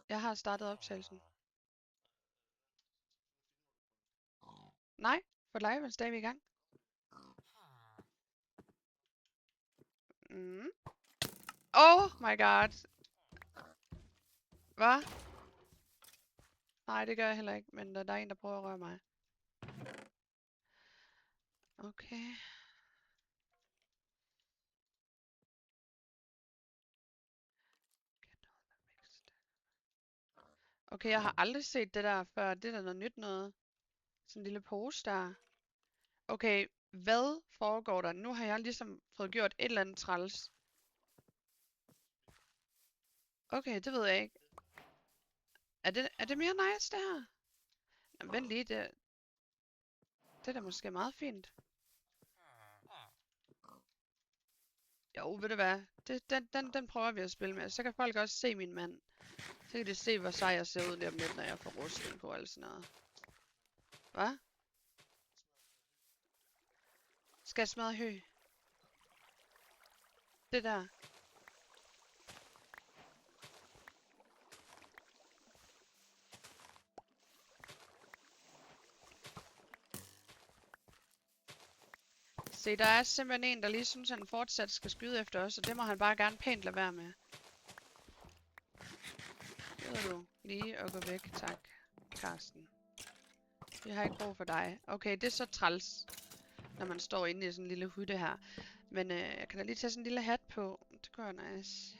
Jeg har startet optagelsen. Nej, for live er stadig i gang. Oh my god. Hvad? Nej, det gør jeg heller ikke, men der er en, der prøver at røre mig. Okay. Okay, jeg har aldrig set det der før. Det er da noget nyt noget. Sådan en lille pose der. Okay, hvad foregår der? Nu har jeg ligesom fået gjort et eller andet træls. Okay, det ved jeg ikke. Er det mere nice, det her? Jamen, vent lige, det er da måske meget fint. Jo, ved du hvad? Den prøver vi at spille med. Så kan folk også se min mand. Så kan de se, hvor sej jeg ser ud lige om lidt, når jeg får rustning på og alt sådan noget. Hvad? Skal jeg smadre hø? Det der. Se, der er simpelthen en, der lige synes, han fortsat skal skyde efter os, og det må han bare gerne pænt lade være med. Gider du lige at gå væk, tak, Karsten. Vi har ikke brug for dig. Okay, det er så træls, når man står inde i sådan en lille hytte her. Men jeg kan da lige tage sådan en lille hat på. Det går nice.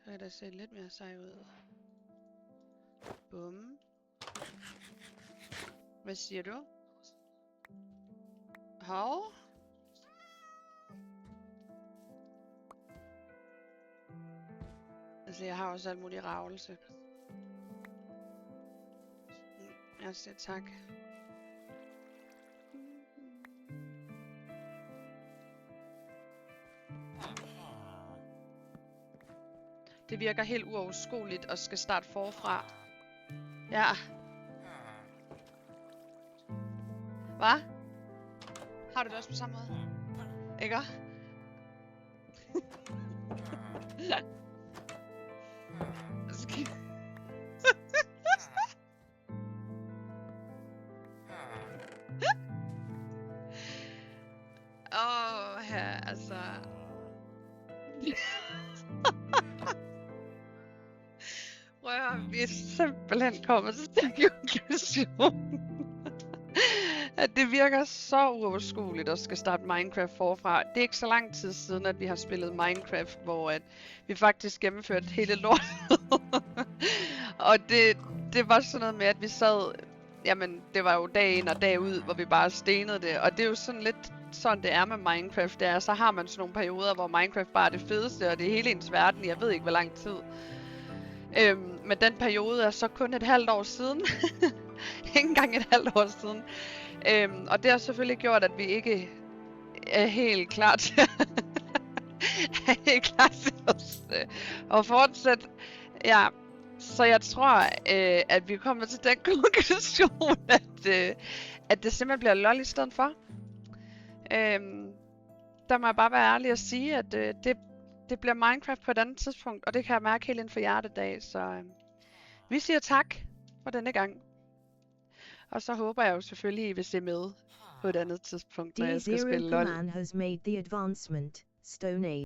Så kan da se lidt mere sej ud. Bum. Hvad siger du? Hov? Altså, jeg har også alt muligt ravelse. Jeg siger tak. Det virker helt uoverskueligt at skal starte forfra. Ja. Hvad? Har du det også på samme måde? Ikke? Her, altså. Prøv, vi er simpelthen kommet til den konklusion, at det virker så uoverskueligt at skal starte Minecraft forfra. Det er ikke så lang tid siden, at vi har spillet Minecraft, hvor at vi faktisk gennemførte hele lortet. Og det var sådan noget med, at vi sad. Jamen, det var jo dag ind og dag ud, hvor vi bare stenede det. Og det er jo sådan lidt sådan, det er med Minecraft. Det er, så har man sådan nogle perioder, hvor Minecraft bare er det fedeste, og det er hele ens verden. Jeg ved ikke, hvor lang tid. Men den periode er så kun et halvt år siden. Ikke engang et halvt år siden. Og det har selvfølgelig gjort, at vi ikke er helt klar til at fortsætte. Ja. Så jeg tror, at vi kommer til den konklusion, at det simpelthen bliver LOL i stedet for. Der må jeg bare være ærlig og sige, at det bliver Minecraft på et andet tidspunkt, og det kan jeg mærke helt inden for hjertedag. Så vi siger tak for denne gang. Og så håber jeg jo selvfølgelig, at I vil se med på et andet tidspunkt, når jeg skal spille LOL. D0 Command has made the advancement, Stone Age.